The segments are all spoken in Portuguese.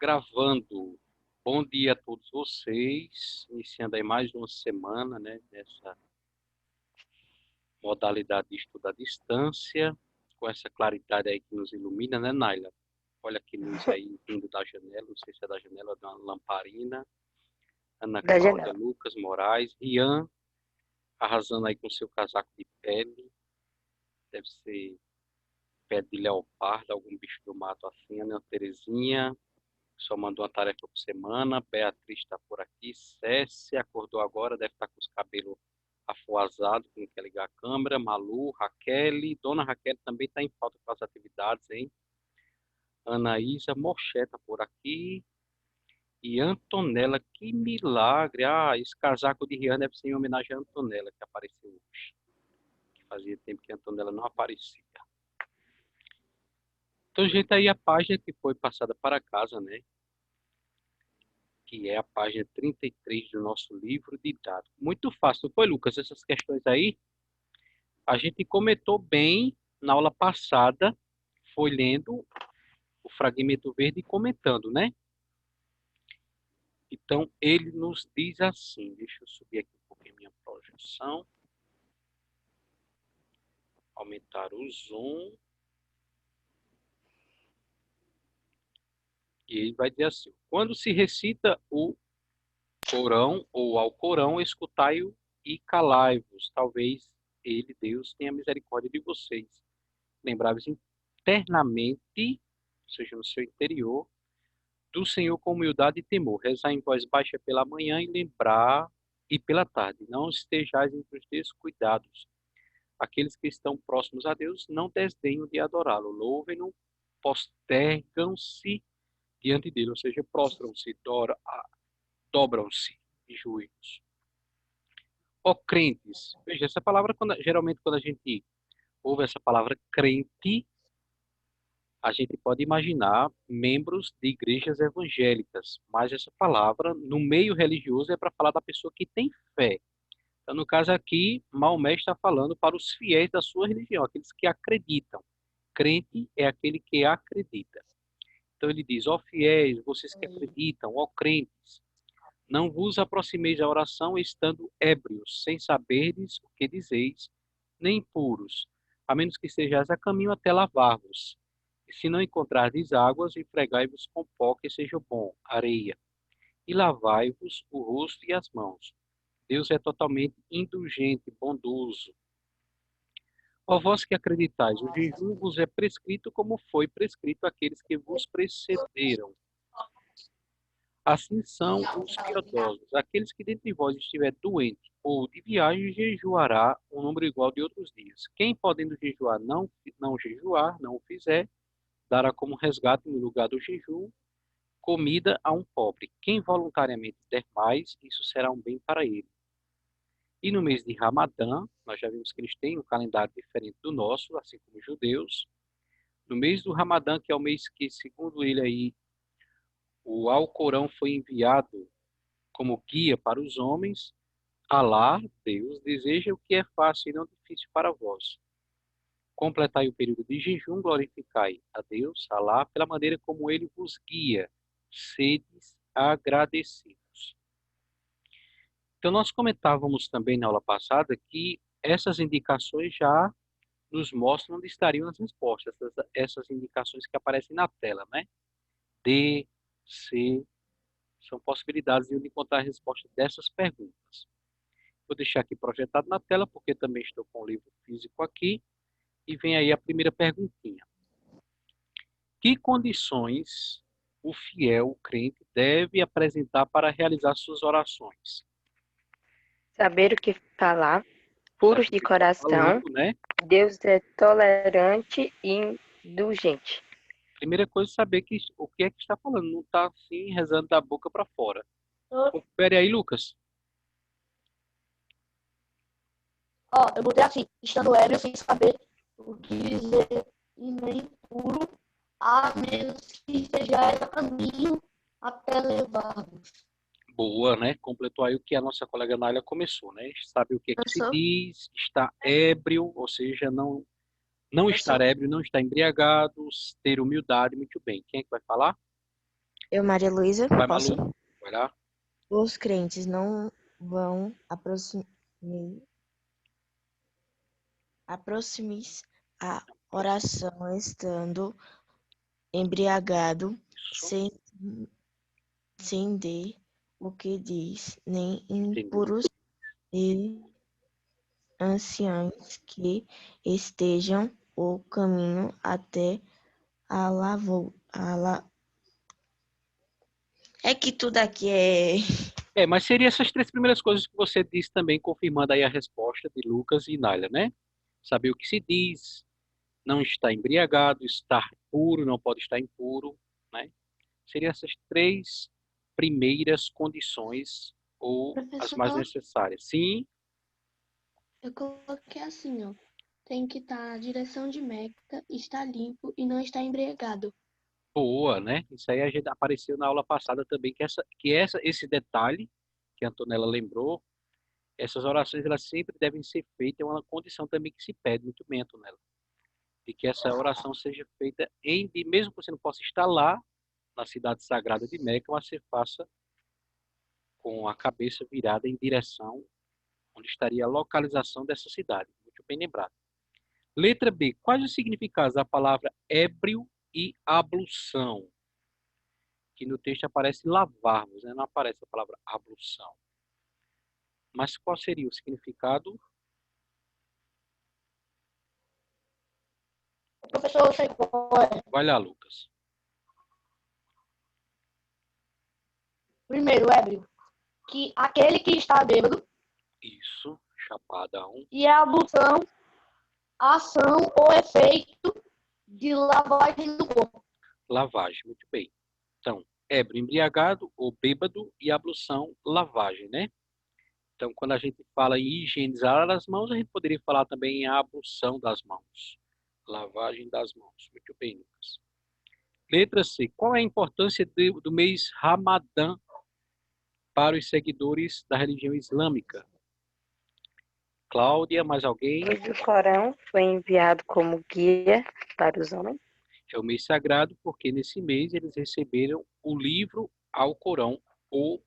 Gravando. Bom dia a todos vocês. Iniciando aí mais uma semana, né? Nessa modalidade de estudo à distância, com essa claridade aí que nos ilumina, né, Naila? Olha que luz aí vindo da janela, não sei se é da janela ou de uma lamparina. Ana Da Cláudia, janela. Lucas Moraes, Rian, arrasando aí com seu casaco de pele. Deve ser pele de leopardo, algum bicho do mato assim, né? Terezinha. Só mandou uma tarefa por semana. Beatriz está por aqui. Cécia acordou agora, deve estar com os cabelos afuazados, que não quer ligar a câmera. Malu, Raquel, Dona Raquel também está em falta com as atividades, hein? Anaísa, Moché tá por aqui. E Antonella, que milagre! Ah, esse casaco de Rihanna deve ser em homenagem a Antonella, que apareceu hoje. Que fazia tempo que a Antonella não aparecia. Então, gente, aí a página que foi passada para casa, né? Que é a página 33 do nosso livro didático. Muito fácil, não foi, Lucas? Essas questões aí, a gente comentou bem na aula passada, foi lendo o fragmento verde e comentando, né? Então, ele nos diz assim, deixa eu subir aqui um pouquinho minha projeção, aumentar o zoom, e ele vai dizer assim, quando se recita o Corão ou ao Corão, escutai-o e calai-vos, talvez ele, Deus, tenha misericórdia de vocês. Lembrai-vos internamente, ou seja, no seu interior, do Senhor com humildade e temor. Rezar em voz baixa pela manhã e lembrar e pela tarde. Não estejais entre os descuidados. Aqueles que estão próximos a Deus não desdenham de adorá-lo. Louvem-no, postergam-se diante dele, ou seja, prostram-se, dobram-se de joelhos. Ó crentes, veja, essa palavra, geralmente quando a gente ouve essa palavra crente, a gente pode imaginar membros de igrejas evangélicas, mas essa palavra, no meio religioso, é para falar da pessoa que tem fé. Então, no caso aqui, Maomé está falando para os fiéis da sua religião, aqueles que acreditam. Crente é aquele que acredita. Então ele diz, ó fiéis, vocês que acreditam, ó crentes, não vos aproximeis da oração estando ébrios, sem saberdes o que dizeis, nem impuros, a menos que estejais a caminho até lavar-vos. E se não encontrardes águas, empregai-vos com pó que seja bom, areia, e lavai-vos o rosto e as mãos. Deus é totalmente indulgente, bondoso. Ó vós que acreditais, o jejum vos é prescrito como foi prescrito àqueles que vos precederam. Assim são os piedosos. Aqueles que dentre vós estiver doente ou de viagem, jejuará um número igual de outros dias. Quem, podendo jejuar, não jejuar, não o fizer, dará como resgate no lugar do jejum comida a um pobre. Quem voluntariamente der mais, isso será um bem para ele. E no mês de Ramadã, nós já vimos que eles têm um calendário diferente do nosso, assim como os judeus. No mês do Ramadã, que é o mês que, segundo ele aí, o Alcorão foi enviado como guia para os homens, Alá, Deus, deseja o que é fácil e não difícil para vós. Completai o período de jejum, glorificai a Deus, Alá, pela maneira como ele vos guia. Sedes agradecidos. Então, nós comentávamos também na aula passada que essas indicações já nos mostram onde estariam as respostas, essas indicações que aparecem na tela, né? D, C, são possibilidades de onde encontrar a resposta dessas perguntas. Vou deixar aqui projetado na tela, porque também estou com o livro físico aqui. E vem aí a primeira perguntinha. Que condições o fiel, o crente, deve apresentar para realizar suas orações? Saber o que falar, puros Saber o de que está coração, falando, né? Deus é tolerante e indulgente. Primeira coisa é saber o que é que está falando. Não está assim, rezando da boca para fora. Confere aí, Lucas. Ó, eu botei assim, estando ébrio sem saber o que dizer e nem puro, a menos que estejais a caminho até levar-vos. Boa, né? Completou aí o que a nossa colega Nália começou, né? Sabe o que é que se Professor, diz, está ébrio, ou seja, não estar professor, ébrio, não estar embriagado, ter humildade, muito bem. Quem é que vai falar? Eu, Maria Luísa, Vai, posso? Malu. Vai lá. Os crentes não vão aproxime-se a oração estando embriagado, Isso. sem entender o que diz, nem Entendi. impuros e anciãos que estejam o caminho até a lavoura. É que tudo aqui é. Mas seria essas três primeiras coisas que você disse também, confirmando aí a resposta de Lucas e Nália, né? Saber o que se diz, não estar embriagado, estar puro, não pode estar impuro, né? Seriam essas três primeiras condições ou as mais Professor, necessárias. Sim, eu coloquei assim, ó. Tem que estar a direção de Meca, estar limpo e não estar embriagado. boa, né? Isso aí a gente apareceu na aula passada também, esse detalhe que a Antonella lembrou, essas orações elas sempre devem ser feitas, é uma condição também que se pede muito bem, Antonella, de que essa oração seja feita mesmo que você não possa estar lá na cidade sagrada de Meca, mas você faça com a cabeça virada em direção onde estaria a localização dessa cidade. Muito bem lembrado. Letra B. Quais os significados da palavra ébrio e ablução? Que no texto aparece lavar-vos, né? Não aparece a palavra ablução. Mas qual seria o significado? Professor, eu sei qual é. Vai lá, Lucas. Primeiro, ébrio. Que aquele que está bêbado. Isso, chapada 1. E a ablução, ação ou efeito de lavagem do corpo. Lavagem, muito bem. Então, ébrio, embriagado ou bêbado e ablução, lavagem, né? Então, quando a gente fala em higienizar as mãos, a gente poderia falar também em ablução das mãos. Lavagem das mãos. Muito bem, Lucas. Letra C. Qual é a importância do mês Ramadã para os seguidores da religião islâmica? Cláudia, mais alguém? Pois o Corão foi enviado como guia para os homens. É o mês sagrado porque nesse mês eles receberam o livro ao Corão, o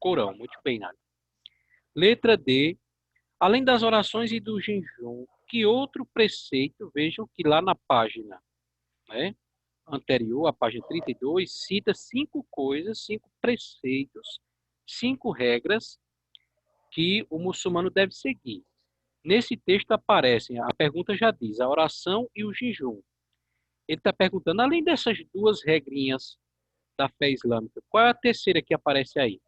Corão. Muito bem, Nádia. Letra D. Além das orações e do jejum, que outro preceito, vejam que lá na página, né, anterior, a página 32, cita 5 coisas, 5 preceitos, 5 regras que o muçulmano deve seguir. Nesse texto aparecem, a pergunta já diz, a oração e o jejum. Ele está perguntando, além dessas duas regrinhas da fé islâmica, qual é a terceira que aparece aí?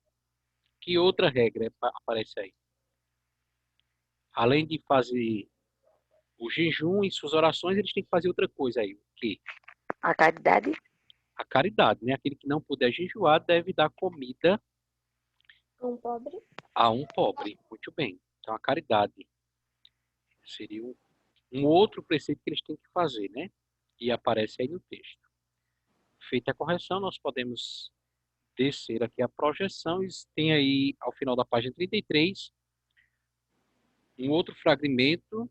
Que outra regra aparece aí? Além de fazer o jejum e suas orações, eles têm que fazer outra coisa aí. O quê? A caridade. A caridade, né? Aquele que não puder jejuar deve dar comida Pobre. a um pobre. Muito bem. Então, a caridade seria um outro preceito que eles têm que fazer, né? E aparece aí no texto. Feita a correção, nós podemos descer aqui a projeção e tem aí, ao final da página 33, um outro fragmento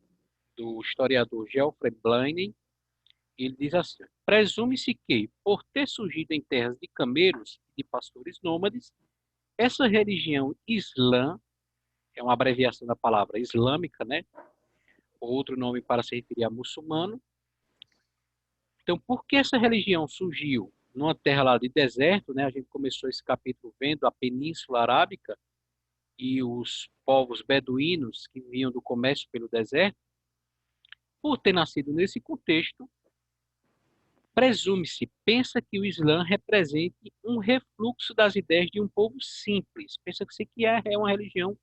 do historiador Geoffrey Blaine. Ele diz assim: presume-se que, por ter surgido em terras de cameiros e de pastores nômades, essa religião islã, é uma abreviação da palavra islâmica, né? Outro nome para se referir a muçulmano. Então, por que essa religião surgiu numa terra lá de deserto, né? A gente começou esse capítulo vendo a Península Arábica e os povos beduínos que vinham do comércio pelo deserto. Por ter nascido nesse contexto, presume-se, pensa que o Islã represente um refluxo das ideias de um povo simples. Pensa que é uma religião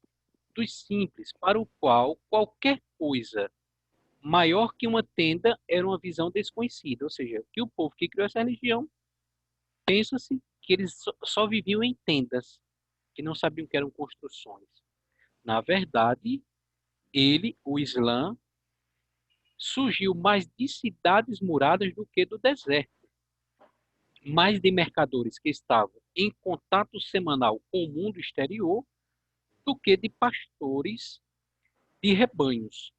dos simples, para o qual qualquer coisa maior que uma tenda era uma visão desconhecida. Ou seja, que o povo que criou essa religião, pensa-se que eles só viviam em tendas, que não sabiam que eram construções. Na verdade, o Islã, surgiu mais de cidades muradas do que do deserto. Mais de mercadores que estavam em contato semanal com o mundo exterior do que de pastores de rebanhos.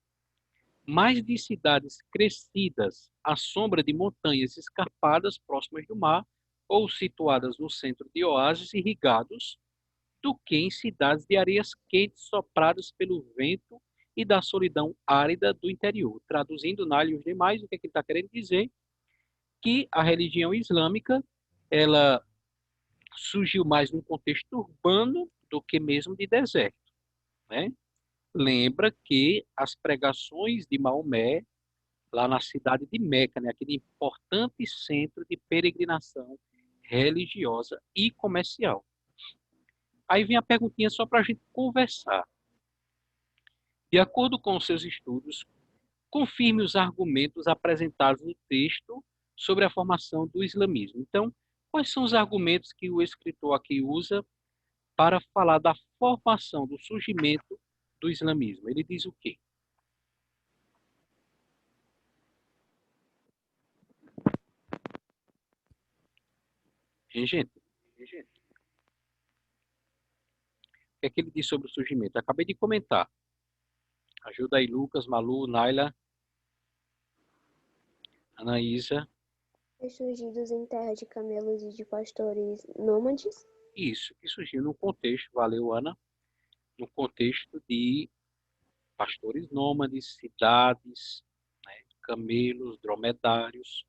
Mais de cidades crescidas à sombra de montanhas escarpadas próximas do mar ou situadas no centro de oásis irrigados, do que em cidades de areias quentes sopradas pelo vento e da solidão árida do interior. Traduzindo Nalha e os demais, o que ele está querendo dizer? Que a religião islâmica, ela surgiu mais num contexto urbano do que mesmo de deserto, né? Lembra que as pregações de Maomé, lá na cidade de Meca, né, aquele importante centro de peregrinação religiosa e comercial. Aí vem a perguntinha só para a gente conversar. De acordo com os seus estudos, confirme os argumentos apresentados no texto sobre a formação do islamismo. Então, quais são os argumentos que o escritor aqui usa para falar da formação, do surgimento do islamismo? Ele diz o quê? Gente, o que é que ele diz sobre o surgimento? Eu acabei de comentar. Ajuda aí, Lucas, Malu, Naila, Anaísa. Surgidos em terra de camelos e de pastores nômades? Isso, que surgiu no contexto, valeu, Ana, no contexto de pastores nômades, cidades, né, camelos, dromedários.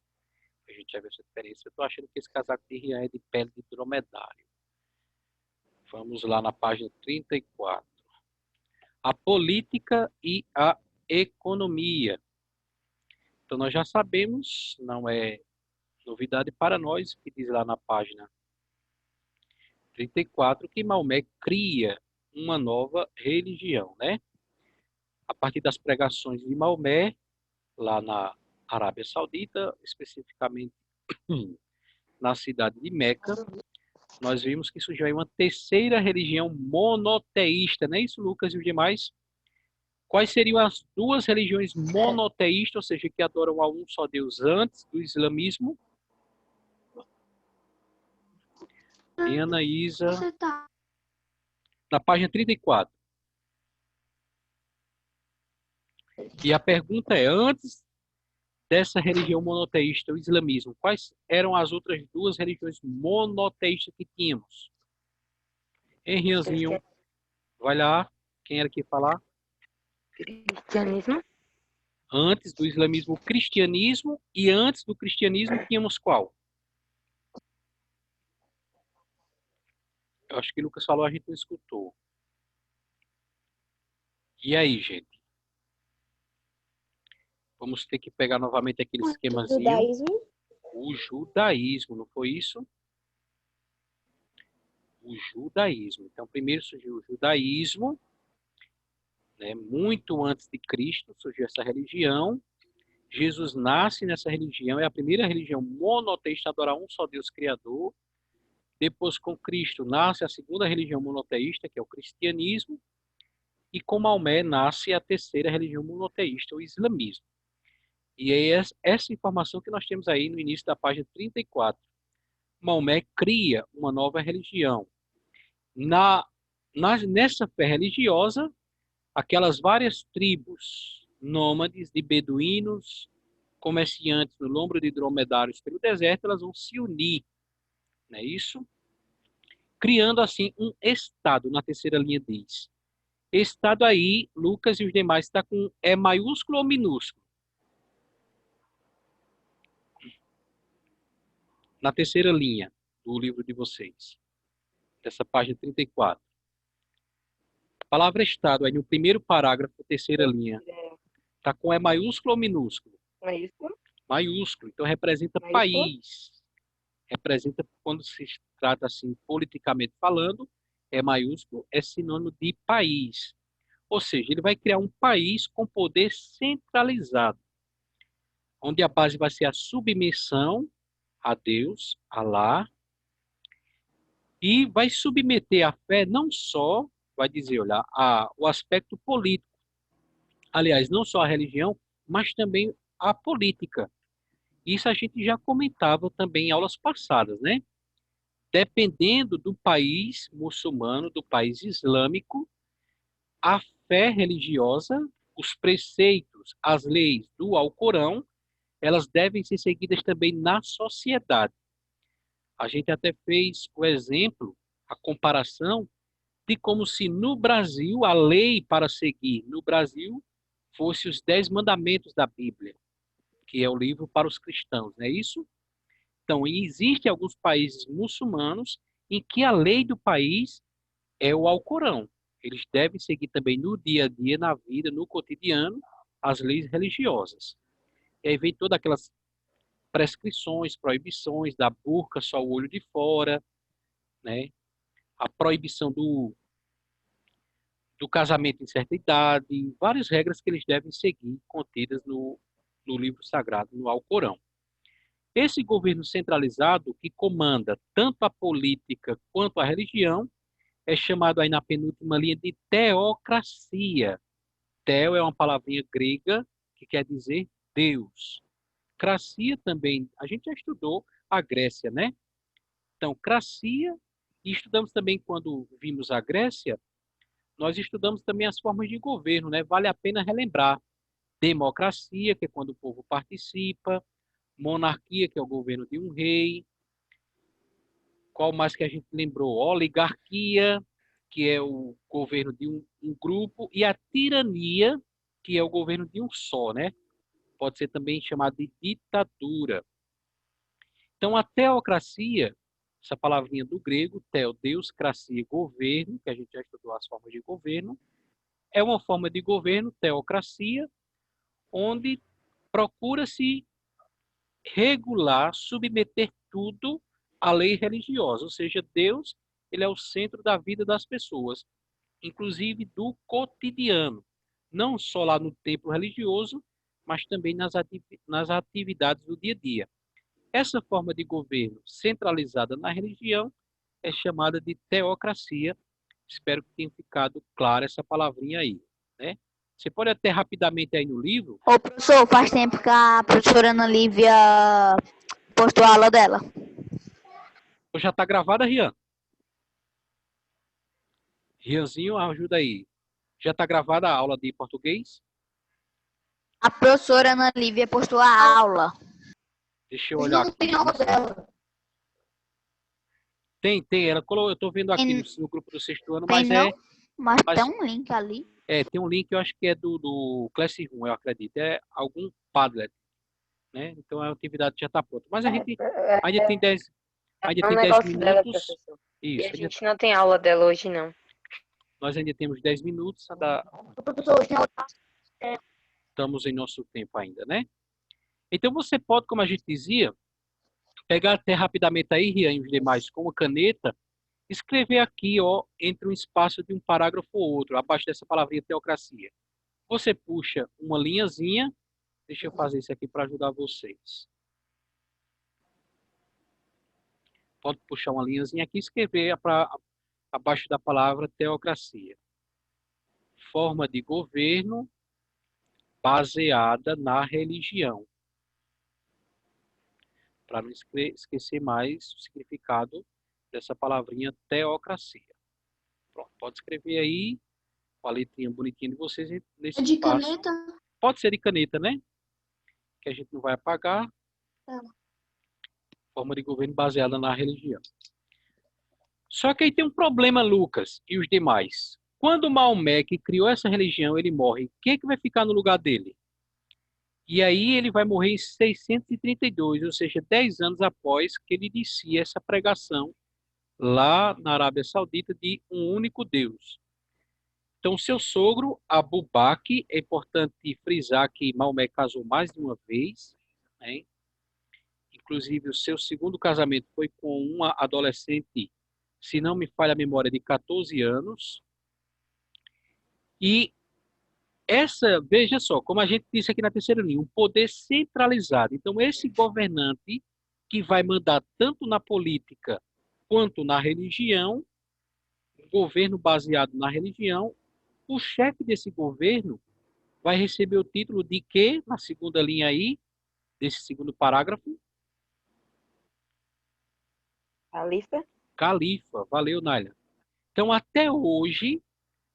A gente já viu essa diferença. Eu estou achando que esse casaco de Rian é de pele de dromedário. Vamos lá na página 34. A política e a economia. Então, nós já sabemos, não é novidade para nós, que diz lá na página 34, que Maomé cria uma nova religião, né? A partir das pregações de Maomé, lá na Arábia Saudita, especificamente na cidade de Meca, nós vimos que surgiu aí uma terceira religião monoteísta, não é isso, Lucas e os demais? Quais seriam as duas religiões monoteístas, ou seja, que adoram a um só Deus antes do islamismo? Em Anaísa, Você tá. na página 34. E a pergunta é, antes dessa religião monoteísta, o islamismo, quais eram as outras duas religiões monoteístas que tínhamos? Henriãozinho, vai lá, quem era que ia falar? Cristianismo? Antes do islamismo, o cristianismo, e antes do cristianismo tínhamos qual? Eu acho que o Lucas falou, a gente não escutou. E aí, gente? Vamos ter que pegar novamente aquele esquemazinho. Judaísmo? O judaísmo, não foi isso? O judaísmo. Então, primeiro surgiu o judaísmo, né? Muito antes de Cristo surgiu essa religião. Jesus nasce nessa religião, é a primeira religião monoteísta a adorar um só Deus Criador. Depois, com Cristo, nasce a segunda religião monoteísta, que é o cristianismo. E com Maomé nasce a terceira religião monoteísta, o islamismo. E é essa informação que nós temos aí no início da página 34. Maomé cria uma nova religião. Nessa fé religiosa, aquelas várias tribos nômades de beduínos, comerciantes no lombo de dromedários pelo deserto, elas vão se unir, não é isso? Criando assim um estado, na terceira linha diz. Estado aí, Lucas e os demais, está com E maiúsculo ou minúsculo? Na terceira linha do livro de vocês, dessa página 34. A palavra Estado, aí no primeiro parágrafo, terceira linha, está com E maiúsculo ou minúsculo? Maiúsculo. Maiúsculo, então representa Maiúsculo. país. Representa, quando se trata assim, politicamente falando, E maiúsculo é sinônimo de país. Ou seja, ele vai criar um país com poder centralizado, onde a base vai ser a submissão a Deus, Alá, e vai submeter a fé não só, vai dizer, olha, o aspecto político, aliás, não só a religião, mas também a política. Isso a gente já comentava também em aulas passadas, né? Dependendo do país muçulmano, do país islâmico, a fé religiosa, os preceitos, as leis do Alcorão, elas devem ser seguidas também na sociedade. A gente até fez o exemplo, a comparação, de como se no Brasil, a lei para seguir no Brasil fosse os 10 mandamentos da Bíblia, que é o livro para os cristãos, não é isso? Então, existem alguns países muçulmanos em que a lei do país é o Alcorão. Eles devem seguir também no dia a dia, na vida, no cotidiano, as leis religiosas. E aí vem todas aquelas prescrições, proibições da burca, só o olho de fora, né? A proibição do casamento em certa idade, várias regras que eles devem seguir contidas no livro sagrado, no Alcorão. Esse governo centralizado que comanda tanto a política quanto a religião é chamado aí na penúltima linha de teocracia. Teo é uma palavrinha grega que quer dizer Deus. Cracia também, a gente já estudou a Grécia, né? Então, cracia, e estudamos também quando vimos a Grécia, nós estudamos também as formas de governo, né? Vale a pena relembrar. Democracia, que é quando o povo participa, monarquia, que é o governo de um rei. Qual mais que a gente lembrou? Oligarquia, que é o governo de um grupo, e a tirania, que é o governo de um só, né? Pode ser também chamado de ditadura. Então, a teocracia, essa palavrinha do grego, teo, Deus, cracia, governo, que a gente já estudou as formas de governo, é uma forma de governo, teocracia, onde procura-se regular, submeter tudo à lei religiosa, ou seja, Deus, ele é o centro da vida das pessoas, inclusive do cotidiano, não só lá no templo religioso, mas também nas atividades do dia a dia. Essa forma de governo centralizada na religião é chamada de teocracia. Espero que tenha ficado clara essa palavrinha aí, né? Você pode até rapidamente aí no livro. Ô, professor, faz tempo que a professora Ana Lívia postou a aula dela. Já está gravada, Rian? Rianzinho, ajuda aí. Já está gravada a aula de português? A professora Ana Lívia postou a aula. Deixa eu olhar Não aqui. tem aula dela. Tem. Ela colocou, eu estou vendo aqui Tem- no grupo do sexto ano, Tem mas não? Mas mas- tem um link ali. tem um link, eu acho que é do Classroom, eu acredito. É algum Padlet, né? Então a atividade já está pronta. Mas a gente ainda tem 10, ainda É um tem 10 negócio dela, minutos. professor. E Isso, a gente não tem aula dela hoje, não. nós ainda temos 10 minutos, Professor, tem aula. estamos em nosso tempo ainda, né? Então você pode, como a gente dizia, pegar até rapidamente aí, Rian, e os demais, com uma caneta, escrever aqui, ó, entre um espaço de um parágrafo ou outro, abaixo dessa palavrinha teocracia. Você puxa uma linhazinha, deixa eu fazer isso aqui para ajudar vocês. Pode puxar uma linhazinha aqui e escrever abaixo da palavra teocracia. Forma de governo baseada na religião. Para não esquecer mais o significado dessa palavrinha teocracia. Pronto, pode escrever aí com a letrinha bonitinha de vocês nesse É de espaço. caneta? Pode ser de caneta, né? Que a gente não vai apagar. É. Forma de governo baseada na religião. Só que aí tem um problema, Lucas e os demais. Quando Maomé, que criou essa religião, ele morre, quem que vai ficar no lugar dele? E aí ele vai morrer em 632, ou seja, 10 anos após que ele inicia essa pregação lá na Arábia Saudita de um único Deus. Então, seu sogro, Abu Bakr, é importante frisar que Maomé casou mais de uma vez, né? Inclusive, o seu segundo casamento foi com uma adolescente, se não me falha a memória, de 14 anos. E veja só, como a gente disse aqui na terceira linha, um poder centralizado. Então, esse governante que vai mandar tanto na política quanto na religião, um governo baseado na religião, o chefe desse governo vai receber o título de quê? Na segunda linha aí, desse segundo parágrafo. Califa? Califa. Valeu, Nália. Então, até hoje,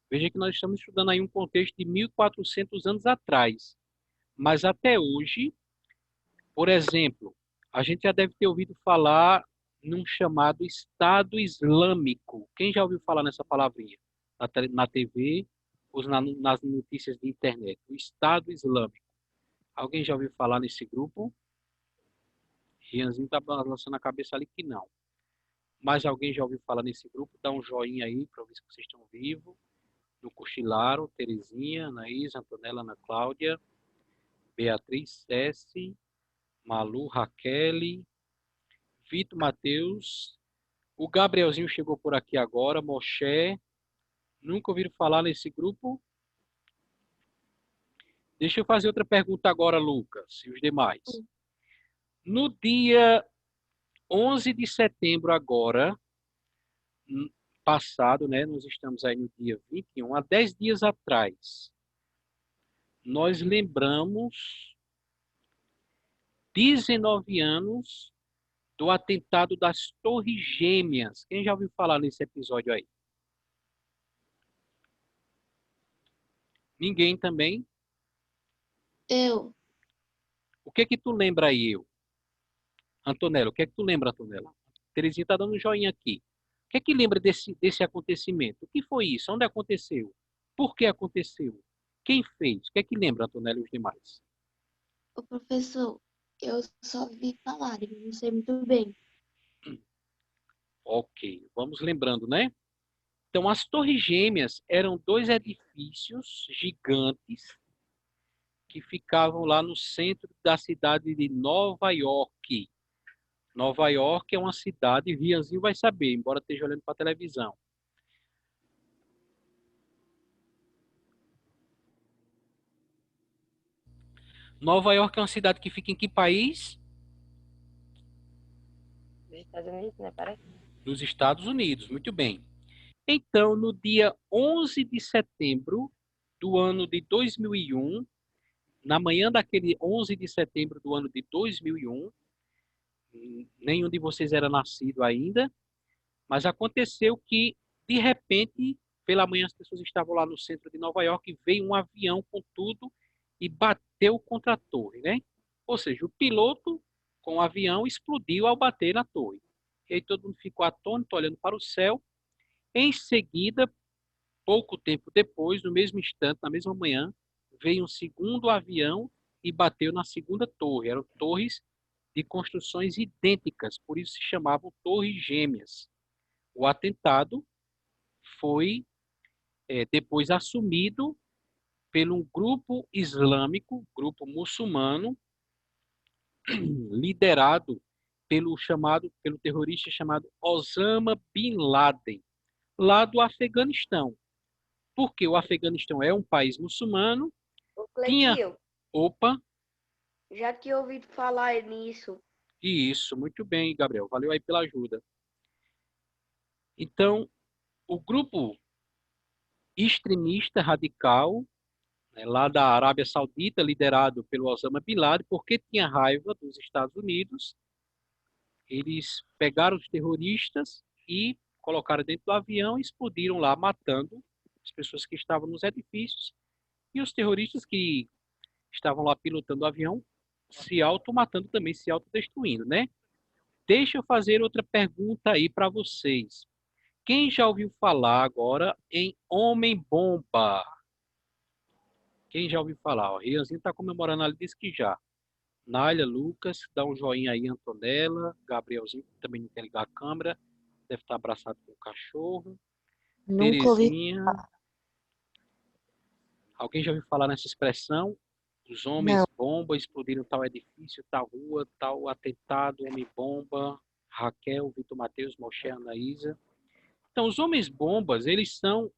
veja que nós estamos estudando aí um contexto de 1400 anos atrás. Mas até hoje, por exemplo, a gente já deve ter ouvido falar num chamado Estado Islâmico. Quem já ouviu falar nessa palavrinha? Na TV ou nas notícias de internet? O Estado Islâmico. Alguém já ouviu falar nesse grupo? Rianzinho está balançando a cabeça ali que não. Mas alguém já ouviu falar nesse grupo? Dá um joinha aí para ver se vocês estão vivos. No Cochilaro, Terezinha, Anaís, Antonella, Ana Cláudia, Beatriz, Cessi, Malu, Raquel, Vitor, Matheus. O Gabrielzinho chegou por aqui agora, Moché. Nunca ouviram falar nesse grupo? Deixa eu fazer outra pergunta agora, Lucas, e os demais. No dia 11 de setembro agora, passado, né? Nós estamos aí no dia 21, há 10 dias atrás, nós lembramos 19 anos do atentado das Torres Gêmeas. Quem já ouviu falar nesse episódio aí? Ninguém também? Eu. O que que tu lembra aí, eu? Antonella, o que é que tu lembra, Antonella? Terezinha tá dando um joinha aqui. O que é que lembra desse acontecimento? O que foi isso? Onde aconteceu? Por que aconteceu? Quem fez? O que é que lembra, Antonella e os demais? O professor, eu só vi falar, eu não sei muito bem. Ok, vamos lembrando, né? Então, as Torres Gêmeas eram 2 edifícios gigantes que ficavam lá no centro da cidade de Nova York. Nova York é uma cidade, Rianzinho vai saber, embora esteja olhando para a televisão. Nova York é uma cidade que fica em que país? Dos Estados Unidos, né? Parece. Nos Estados Unidos, muito bem. Então, no dia 11 de setembro do ano de 2001, na manhã daquele 11 de setembro do ano de 2001, nenhum de vocês era nascido ainda, mas aconteceu que, de repente, pela manhã as pessoas estavam lá no centro de Nova York e veio um avião com tudo e bateu contra a torre, né? Ou seja, o piloto com o avião explodiu ao bater na torre. E aí todo mundo ficou atônito, olhando para o céu. Em seguida, pouco tempo depois, no mesmo instante, na mesma manhã, veio um segundo avião e bateu na segunda torre. Eram torres de construções idênticas, por isso se chamavam Torres Gêmeas. O atentado foi depois assumido pelo grupo islâmico, grupo muçulmano, liderado pelo terrorista chamado Osama Bin Laden, lá do Afeganistão. Porque o Afeganistão é um país muçulmano. Ô, Tinha... Cleitinho, Opa! já tinha ouvido falar nisso. Isso, muito bem, Gabriel. Valeu aí pela ajuda. Então, o grupo extremista radical, né, lá da Arábia Saudita, liderado pelo Osama Bin Laden, porque tinha raiva dos Estados Unidos, eles pegaram os terroristas e colocaram dentro do avião e explodiram lá, matando as pessoas que estavam nos edifícios e os terroristas que estavam lá pilotando o avião se automatando também, se autodestruindo, né? Deixa eu fazer outra pergunta aí para vocês. Quem já ouviu falar agora em Homem-Bomba? Quem já ouviu falar? O Rianzinho está comemorando ali, disse que já. Nália, Lucas, dá um joinha aí, Antonella, Gabrielzinho, que também não quer ligar a câmera, deve estar abraçado com o cachorro. Nunca ouvi. Terezinha. Alguém já ouviu falar nessa expressão? Os homens Não. bomba explodiram tal edifício, tal rua, tal atentado, homem bomba, Raquel, Vitor Matheus, Moché, Anaísa. Então, os homens bombas, eles são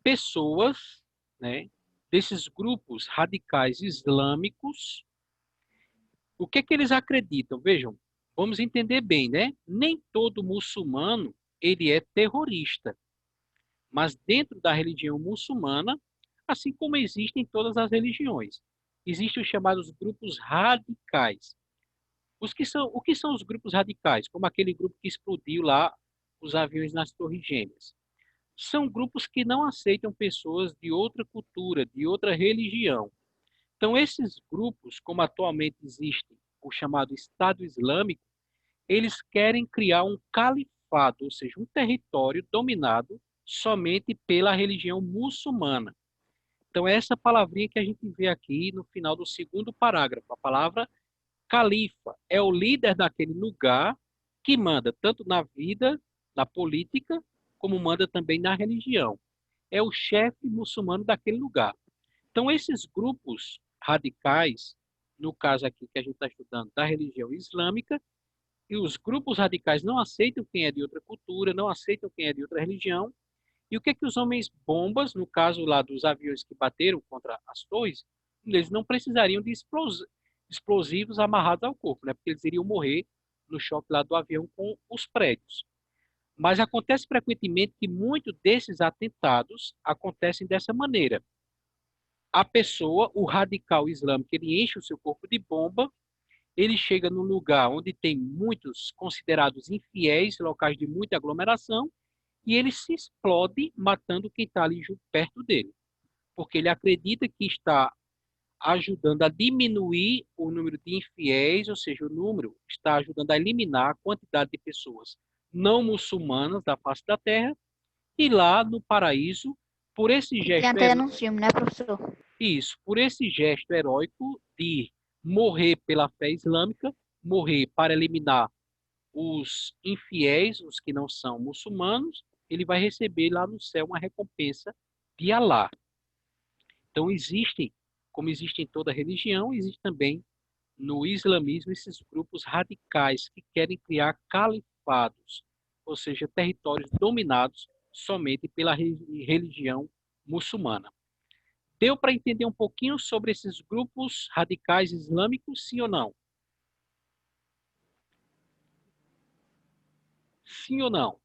pessoas, né, desses grupos radicais islâmicos. O que é que eles acreditam? Vejam, vamos entender bem, né? Nem todo muçulmano ele é terrorista. Mas dentro da religião muçulmana, assim como existem em todas as religiões, existem os chamados grupos radicais. O que são os grupos radicais? Como aquele grupo que explodiu lá os aviões nas Torres Gêmeas. São grupos que não aceitam pessoas de outra cultura, de outra religião. Então, esses grupos, como atualmente existe o chamado Estado Islâmico, eles querem criar um califado, ou seja, um território dominado somente pela religião muçulmana. Então, é essa palavrinha que a gente vê aqui no final do segundo parágrafo, a palavra califa. É o líder daquele lugar que manda tanto na vida, na política, como manda também na religião. É o chefe muçulmano daquele lugar. Então, esses grupos radicais, no caso aqui que a gente está estudando da religião islâmica, e os grupos radicais não aceitam quem é de outra cultura, não aceitam quem é de outra religião. E o que é que os homens bombas, no caso lá dos aviões que bateram contra as torres, eles não precisariam de explosivos amarrados ao corpo, né? Porque eles iriam morrer no choque lá do avião com os prédios. Mas acontece frequentemente que muitos desses atentados acontecem dessa maneira. A pessoa, o radical islâmico, ele enche o seu corpo de bomba, ele chega num lugar onde tem muitos considerados infiéis, locais de muita aglomeração, e ele se explode matando quem está ali perto dele. Porque ele acredita que está ajudando a diminuir o número de infiéis, ou seja, o número está ajudando a eliminar a quantidade de pessoas não muçulmanas da face da terra, e lá no paraíso, por esse Tem gesto até no filme, né, professor? isso, por esse gesto heróico de morrer pela fé islâmica, morrer para eliminar os infiéis, os que não são muçulmanos, ele vai receber lá no céu uma recompensa de Alá. Então existem, como existe em toda religião, existe também no islamismo esses grupos radicais que querem criar califados, ou seja, territórios dominados somente pela religião muçulmana. Deu para entender um pouquinho sobre esses grupos radicais islâmicos, sim ou não? Sim ou não?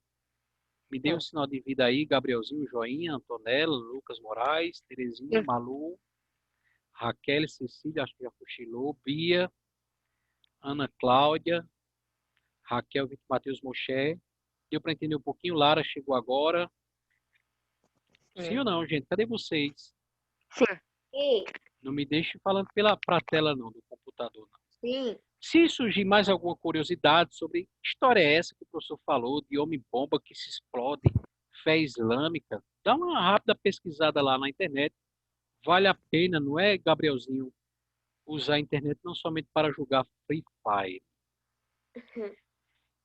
Me dê um sinal de vida aí, Gabrielzinho, Joinha, Antonella, Lucas Moraes, Terezinha, Malu, Raquel, Cecília, acho que já cochilou, Bia, Ana Cláudia, Raquel, Vitor Matheus Moché. Deu para entender um pouquinho? Lara chegou agora. Sim ou não, gente? Cadê vocês? Sim. Não me deixe falando para a tela não, do computador. Não. Sim. Se surgir mais alguma curiosidade sobre que história é essa que o professor falou, de homem-bomba que se explode, fé islâmica, dá uma rápida pesquisada lá na internet. Vale a pena, não é, Gabrielzinho, usar a internet não somente para jogar Free Fire.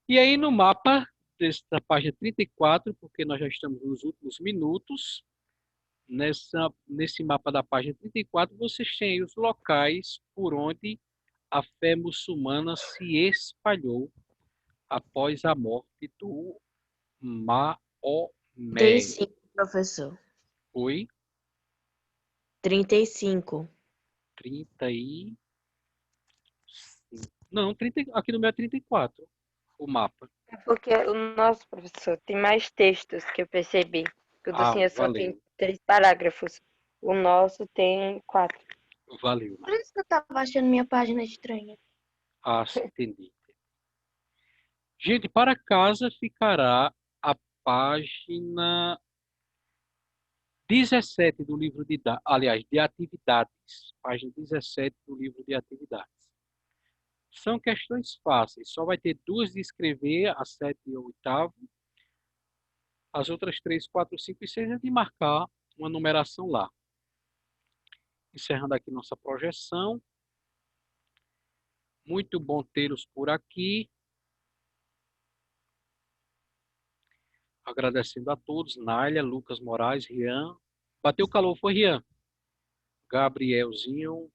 E aí no mapa desta página 34, porque nós já estamos nos últimos minutos, nesse mapa da página 34, vocês têm os locais por onde a fé muçulmana se espalhou após a morte do Maomé. 35, professor. Foi 35. 30 e... Não, 30, aqui no meu é 34, o mapa. É porque o nosso professor tem mais textos que eu percebi. O do senhor só tem Valeu, 3 parágrafos. O nosso tem 4. valeu. Por isso que eu tava achando minha página estranha. Entendi. Gente, para casa ficará a página 17 do livro de atividades. Página 17 do livro de atividades. São questões fáceis. Só vai ter 2 de escrever, a 7 e a 8º. As outras 3, 4, 5 e 6 é de marcar uma numeração lá. Encerrando aqui nossa projeção. Muito bom tê-los por aqui. Agradecendo a todos. Nália, Lucas Moraes, Rian. Bateu calor, foi Rian. Gabrielzinho.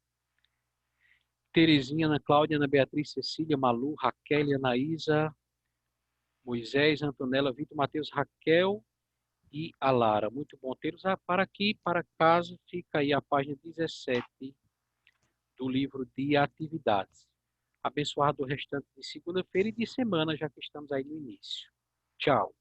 Terezinha, Ana Cláudia, Ana Beatriz, Cecília, Malu, Raquel, Anaísa, Moisés, Antonella, Vitor, Matheus, Raquel e a Lara. Muito bom tê-los. Para aqui, para casa, fica aí a página 17 do livro de atividades. Abençoado o restante de segunda-feira e de semana, já que estamos aí no início. Tchau.